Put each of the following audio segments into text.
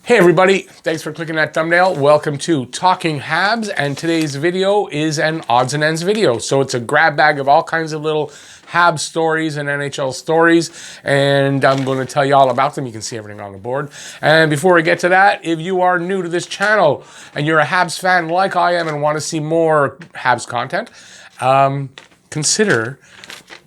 Hey everybody, thanks for clicking that thumbnail. Welcome to Talking Habs, and today's video is an odds and ends video. So it's a grab bag of all kinds of little Habs stories and NHL stories, and I'm going to tell you all about them. You can see everything on the board. And before we get to that, if you are new to this channel and you're a Habs fan like I am and want to see more Habs content, consider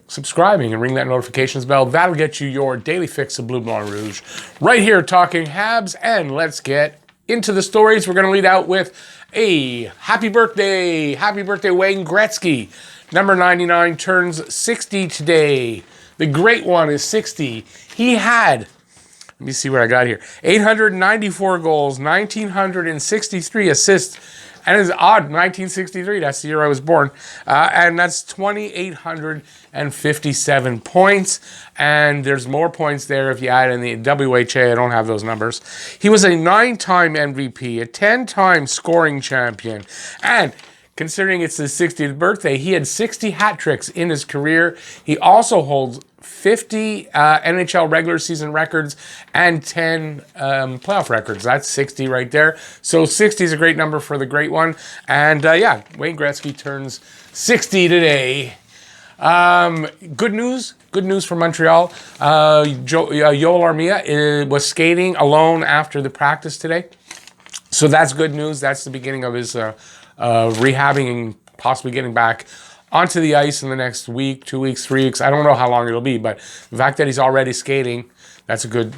subscribing and ring that notifications bell. That'll get you your daily fix of Blue Blanc Rouge right here, Talking Habs. And let's get into the stories. We're going to lead out with a happy birthday Wayne Gretzky. Number 99 turns 60 today. The great one is 60. He had, let me see what I got here, 894 goals, 1,963 assists, and it's odd, 1963, that's the year I was born. And that's 2,857 points. And there's more points there if you add in the WHA. I don't have those numbers. He was a 9-time MVP, a 10-time scoring champion. And considering it's his 60th birthday, he had 60 hat tricks in his career. He also holds 50 NHL regular season records and 10 playoff records. That's 60 right there. So 60 is a great number for the great one. And yeah, Wayne Gretzky turns 60 today. Good news for Montreal. Yoel Armia was skating alone after the practice today. So that's good news. That's the beginning of his rehabbing and possibly getting back onto the ice in the next week, 2 weeks, 3 weeks. I don't know how long it'll be, but the fact that he's already skating, that's good.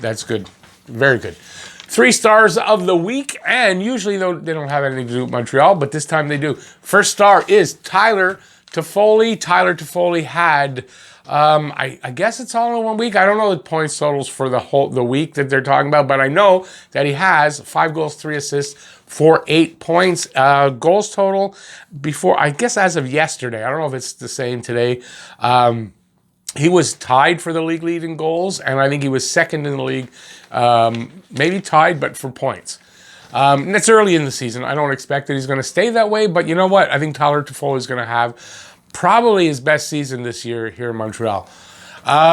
Very good. 3 stars of the week, and usually they don't have anything to do with Montreal, but this time they do. First star is Tyler Toffoli. Tyler Toffoli had, I guess it's all in 1 week. I don't know the points totals for the week that they're talking about, but I know that he has 5 goals, 3 assists, for 8 points. Goals total before, I guess as of yesterday, I don't know if it's the same today, he was tied for the league lead in goals, and I think he was second in the league, maybe tied, but for points. And it's early in the season. I don't expect that he's going to stay that way, but you know what? I think Tyler Toffoli is going to have probably his best season this year here in Montreal.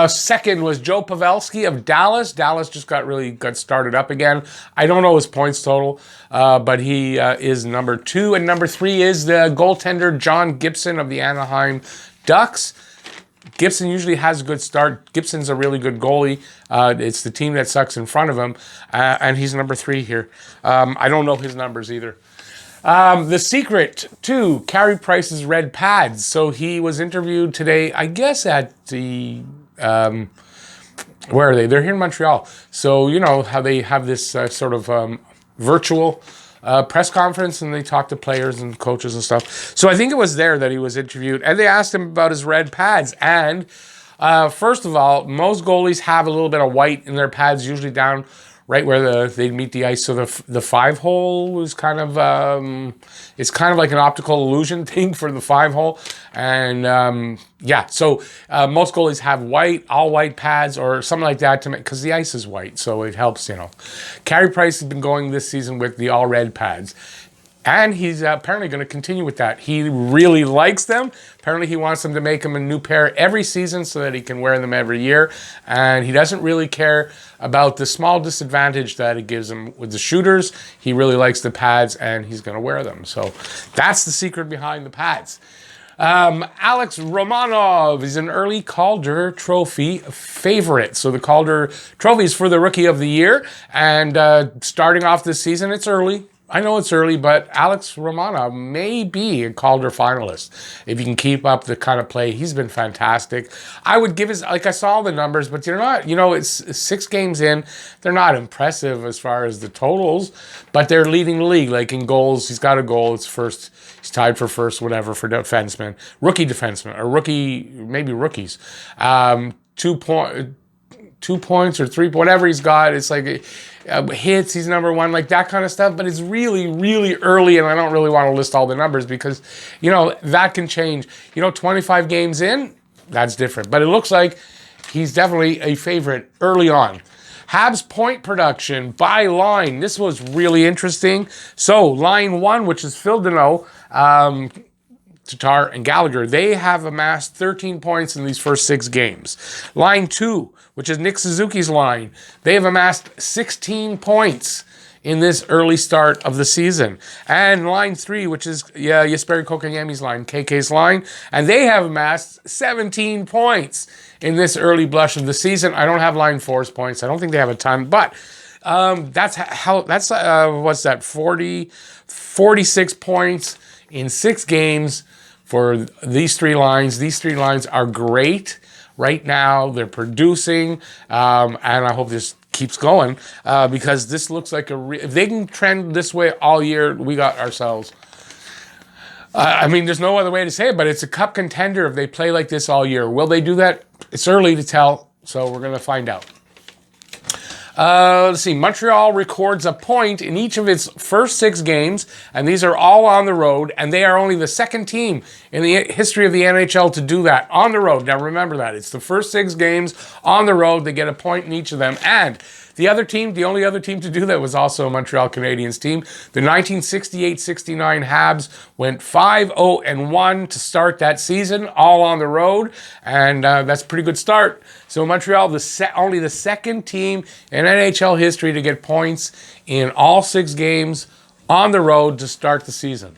Second was Joe Pavelski of Dallas. Dallas just got started up again. I don't know his points total, but he is number 2. And number 3 is the goaltender John Gibson of the Anaheim Ducks. Gibson usually has a good start. Gibson's a really good goalie. It's the team that sucks in front of him, and he's number 3 here. I don't know his numbers either. The secret to Carey Price's sRedPads. So he was interviewed today, I guess at the, where are they? They're here in Montreal. So, you know how they have this sort of virtual press conference, and they talk to players and coaches and stuff. So I think it was there that he was interviewed, and they asked him about his sRedPads. And first of all, most goalies have a little bit of white in their pads, usually down right where they meet the ice. So the 5-hole is kind of, it's kind of like an optical illusion thing for the 5-hole. And yeah, so most goalies have all white pads or something like that to make, because the ice is white. So it helps, you know. Carey Price has been going this season with the all red pads. And he's apparently going to continue with that. He really likes them. Apparently he wants them to make him a new pair every season so that he can wear them every year. And he doesn't really care about the small disadvantage that it gives him with the shooters. He really likes the pads, and he's going to wear them. So that's the secret behind the pads. Alex Romanov is an early Calder Trophy favorite. So the Calder Trophy is for the Rookie of the Year. And starting off this season, it's early. I know it's early, but Alex Romanov may be a Calder finalist if he can keep up the kind of play. He's been fantastic. I would give I saw the numbers, but they're not, it's 6 games in. They're not impressive as far as the totals, but they're leading the league. Like in goals, he's got a goal. It's first. He's tied for first, whatever, for rookie defenseman, or maybe rookies. 2 points or 3, whatever he's got. It's like hits, he's number 1, like that kind of stuff. But it's really, really early, and I don't really want to list all the numbers because, that can change. 25 games in, that's different. But it looks like he's definitely a favorite early on. Habs point production by line. This was really interesting. So line 1, which is Phil Deneau, Tatar, and Gallagher, they have amassed 13 points in these first 6 games. Line 2, which is Nick Suzuki's line, they have amassed 16 points in this early start of the season. And line 3, which is Jesperi Kotkaniemi's line, KK's line, and they have amassed 17 points in this early blush of the season. I don't have line 4's points. I don't think they have a ton, but that's 46 points in 6 games for these 3 lines. These 3 lines are great right now. They're producing, and I hope this keeps going because this looks like if they can trend this way all year, we got ourselves. I mean, there's no other way to say it, but it's a cup contender if they play like this all year. Will they do that? It's early to tell, so we're going to find out. Let's see. Montreal records a point in each of its first 6 games, and these are all on the road, and they are only the second team in the history of the NHL to do that on the road. Now, remember that. It's the first 6 games on the road. They get a point in each of them, and the other team, the only other team to do that was also a Montreal Canadiens team. The 1968-69 Habs went 5-0-1 to start that season, all on the road, and that's a pretty good start. So Montreal, only the second team in NHL history to get points in all 6 games on the road to start the season.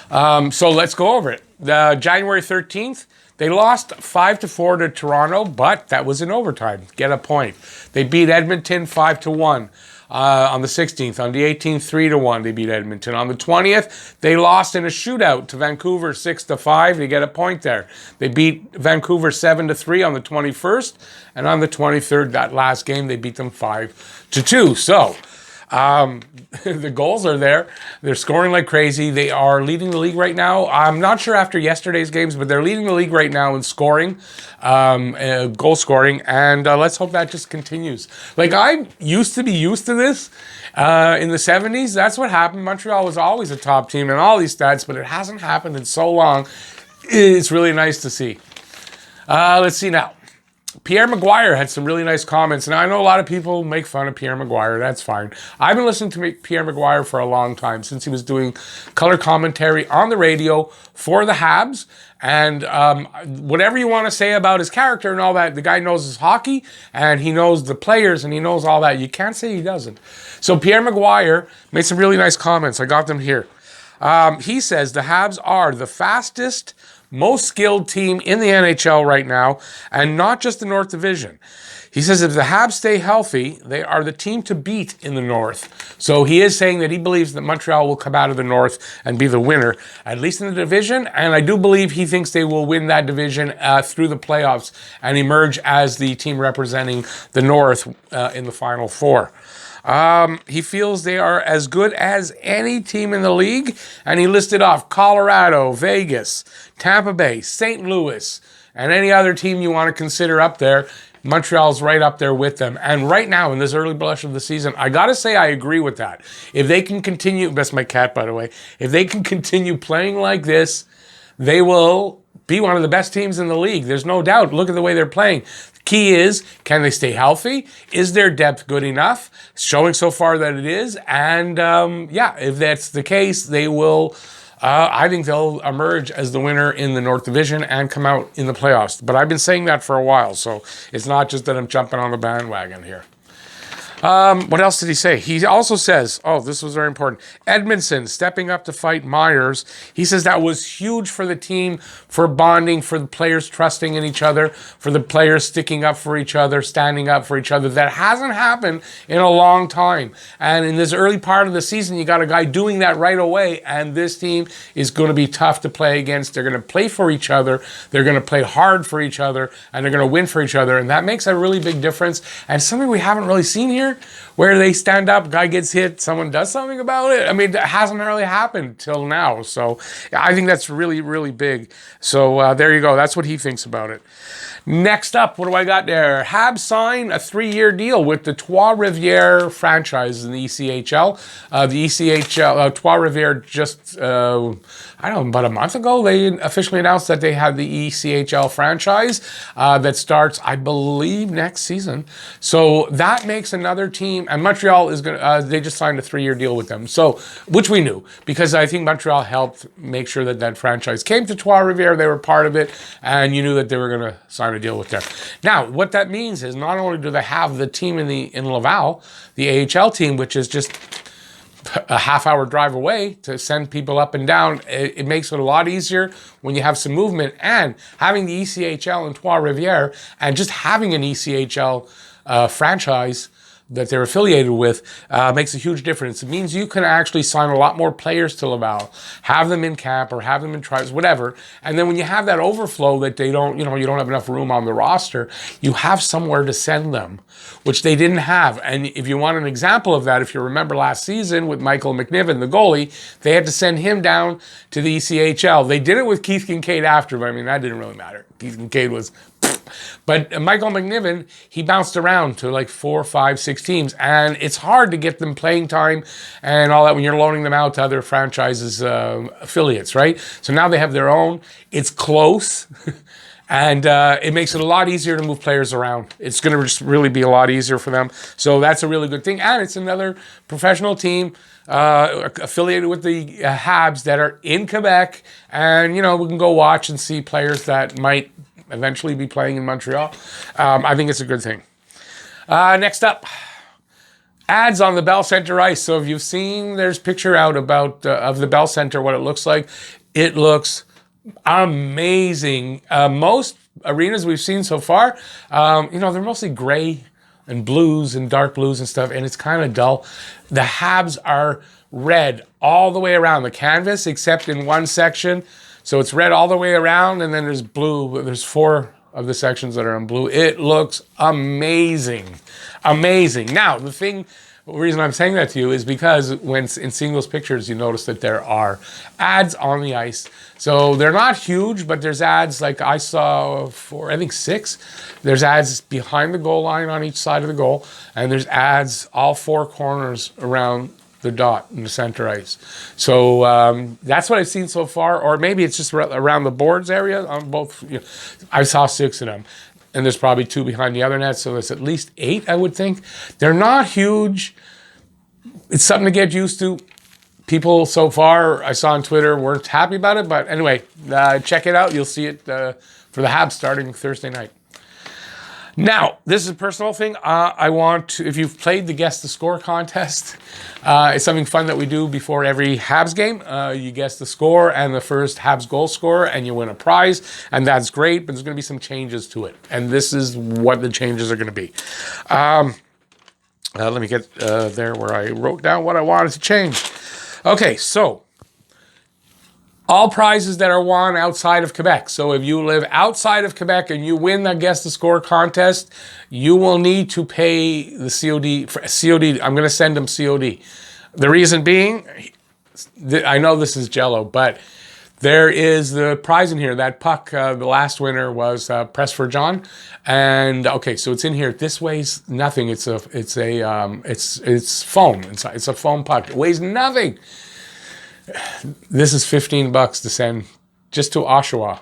So let's go over it. January 13th, they lost 5-4 to Toronto, but that was in overtime. Get a point. They beat Edmonton 5-1 on the 16th. On the 18th, 3-1, they beat Edmonton. On the 20th, they lost in a shootout to Vancouver 6-5. They get a point there. They beat Vancouver 7-3 on the 21st, and on the 23rd, that last game, they beat them 5-2. So the goals are there. They're scoring like crazy. They are leading the league right now. I'm not sure after yesterday's games, but they're leading the league right now in scoring, goal scoring, and let's hope that just continues. Like, I used to be used to this in the 70s. That's what happened. Montreal was always a top team in all these stats, but it hasn't happened in so long. It's really nice to see. Let's see now. Pierre Maguire had some really nice comments, and I know a lot of people make fun of Pierre Maguire. That's fine. I've been listening to Pierre Maguire for a long time, since he was doing color commentary on the radio for the Habs. And whatever you want to say about his character and all that, the guy knows his hockey, and he knows the players, and he knows all that. You can't say he doesn't. So Pierre Maguire made some really nice comments. I got them here. He says the Habs are the fastest, most skilled team in the NHL right now, and not just the North Division. He says if the Habs stay healthy, they are the team to beat in the North. So he is saying that he believes that Montreal will come out of the North and be the winner, at least in the division, and I do believe he thinks they will win that division through the playoffs and emerge as the team representing the North in the Final Four. He feels they are as good as any team in the league, and he listed off Colorado, Vegas, Tampa Bay, St. Louis, and any other team you want to consider up there. Montreal's right up there with them. And right now, in this early blush of the season, I got to say I agree with that. If they can continue, that's my cat, by the way, if they can continue playing like this, they will be one of the best teams in the league. There's no doubt. Look at the way they're playing. Key is, can they stay healthy? Is their depth good enough? Showing so far that it is. And if that's the case, they will, I think they'll emerge as the winner in the North Division and come out in the playoffs. But I've been saying that for a while, so it's not just that I'm jumping on the bandwagon here. What else did he say? He also says, this was very important, Edmondson stepping up to fight Myers. He says that was huge for the team, for bonding, for the players trusting in each other, for the players sticking up for each other, standing up for each other. That hasn't happened in a long time. And in this early part of the season, you got a guy doing that right away, and this team is going to be tough to play against. They're going to play for each other. They're going to play hard for each other, and they're going to win for each other. And that makes a really big difference, and something we haven't really seen here, where they stand up, guy gets hit, someone does something about it. I mean, that hasn't really happened till now. So I think that's really, really big. So there you go. That's what he thinks about it. Next up, what do I got there? Habs sign a 3-year deal with the Trois-Rivières franchise in the ECHL. The ECHL, Trois-Rivières just, about a month ago, they officially announced that they had the ECHL franchise that starts, I believe, next season. So that makes another team, and Montreal is going to, they just signed a 3-year deal with them. So, which we knew, because I think Montreal helped make sure that that franchise came to Trois-Rivières. They were part of it, and you knew that they were going to sign to deal with there. Now, what that means is not only do they have the team in Laval, the AHL team, which is just a half-hour drive away to send people up and down, it makes it a lot easier when you have some movement, and having the ECHL in Trois-Rivières and just having an ECHL franchise that they're affiliated with makes a huge difference. It means you can actually sign a lot more players to Laval, have them in camp or have them in trials, whatever. And then when you have that overflow that they don't, you don't have enough room on the roster, you have somewhere to send them, which they didn't have. And if you want an example of that, if you remember last season with Michael McNiven, the goalie, they had to send him down to the ECHL. They did it with Keith Kincaid after, but I mean, that didn't really matter. Keith Kincaid was... But Michael McNiven, he bounced around to like 4, 5, 6 teams, and it's hard to get them playing time and all that when you're loaning them out to other franchises' affiliates, right? So now they have their own. It's close, and it makes it a lot easier to move players around. It's going to just really be a lot easier for them. So that's a really good thing, and it's another professional team affiliated with the Habs that are in Quebec, and we can go watch and see players that might eventually be playing in Montreal. I think it's a good thing. Next up, ads on the Bell Center ice. So if you've seen, there's picture out about of the Bell Center, what it looks like. It looks amazing. Most arenas we've seen so far, they're mostly gray and blues and dark blues and stuff, and it's kind of dull. The Habs are red all the way around the canvas, except in one section. So it's red all the way around, and then there's blue. There's 4 of the sections that are in blue. It looks amazing. Amazing. Now, the reason I'm saying that to you is because when in seeing those pictures, you notice that there are ads on the ice. So they're not huge, but there's ads like I saw for, I think 6. There's ads behind the goal line on each side of the goal, and there's ads all 4 corners around the dot in the center ice. So that's what I've seen so far, or maybe it's just around the boards area on both. I saw 6 of them, and there's probably 2 behind the other net, so there's at least 8, I would think. They're not huge. It's something to get used to. People so far I saw on Twitter weren't happy about it, but anyway, check it out. You'll see it for the Habs starting Thursday night. Now, this is a personal thing. If you've played the Guess the Score contest, it's something fun that we do before every Habs game. You guess the score and the first Habs goal scorer, and you win a prize, and that's great, but there's going to be some changes to it, and this is what the changes are going to be. Let me get there where I wrote down what I wanted to change. Okay, so all prizes that are won outside of Quebec. So if you live outside of Quebec and you win the Guess the Score contest, you will need to pay the COD. I'm going to send them COD. The reason being, I know this is Jello, but there is the prize in here. That puck, the last winner was Press for John, and okay, so it's in here. This weighs nothing. It's foam. It's a foam puck. It weighs nothing. This is $15 to send just to Oshawa.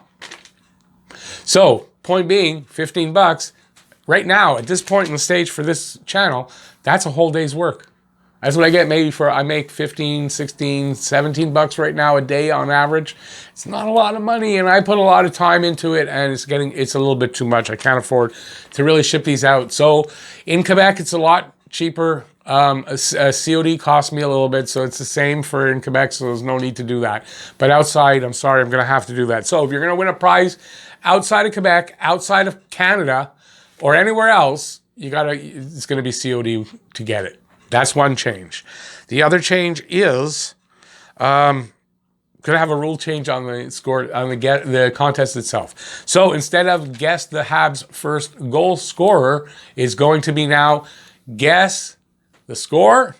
So, point being, $15 right now at this point in the stage for this channel, that's a whole day's work. That's what I get I make $15, $16, $17 right now a day on average. It's not a lot of money, and I put a lot of time into it, and it's a little bit too much. I can't afford to really ship these out. So in Quebec, it's a lot cheaper. A COD cost me a little bit, so it's the same for in Quebec, so there's no need to do that. But outside, I'm sorry, I'm going to have to do that. So if you're going to win a prize outside of Quebec, outside of Canada, or anywhere else, it's going to be COD to get it. That's one change. The other change is going to have a rule change on the score on the contest itself. So instead of guess the Habs' first goal scorer, is going to be now guess the score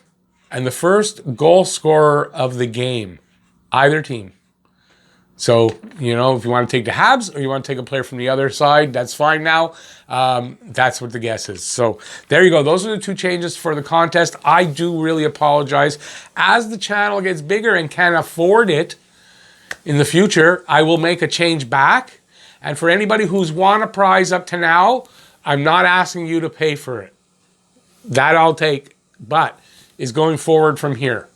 and the first goal scorer of the game, either team. So, if you want to take the Habs or you want to take a player from the other side, that's fine now. That's what the guess is. So there you go. Those are the 2 changes for the contest. I do really apologize. As the channel gets bigger and can afford it in the future, I will make a change back. And for anybody who's won a prize up to now, I'm not asking you to pay for it. That I'll take, but is going forward from here.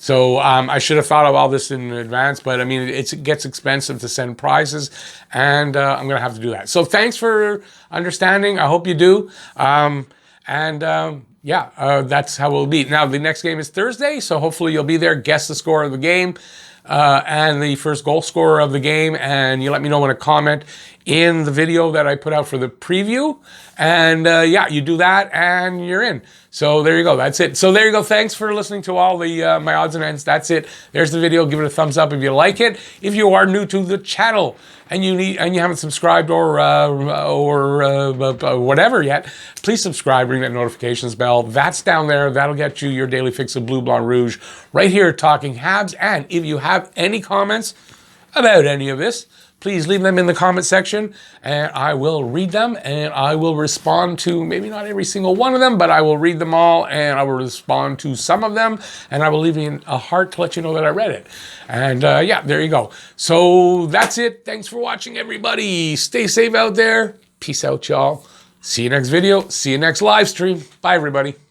So I should have thought of all this in advance, but I mean, it gets expensive to send prizes, and I'm going to have to do that. So thanks for understanding. I hope you do. That's how we'll be. Now, the next game is Thursday, so hopefully you'll be there. Guess the score of the game and the first goal scorer of the game, and you let me know in a comment in the video that I put out for the preview. And you do that, and you're in. So there you go. That's it. So there you go. Thanks for listening to all the my odds and ends. That's it. There's the video. Give it a thumbs up if you like it. If you are new to the channel and you haven't subscribed or whatever yet, please subscribe. Ring that notifications bell. That's down there. That'll get you your daily fix of Blue, Blanc, Rouge right here talking Habs. And if you have any comments about any of this, please leave them in the comment section, and I will read them, and I will respond to maybe not every single one of them, but I will read them all, and I will respond to some of them, and I will leave you a heart to let you know that I read it. And there you go. So that's it. Thanks for watching, everybody. Stay safe out there. Peace out, y'all. See you next video. See you next live stream. Bye, everybody.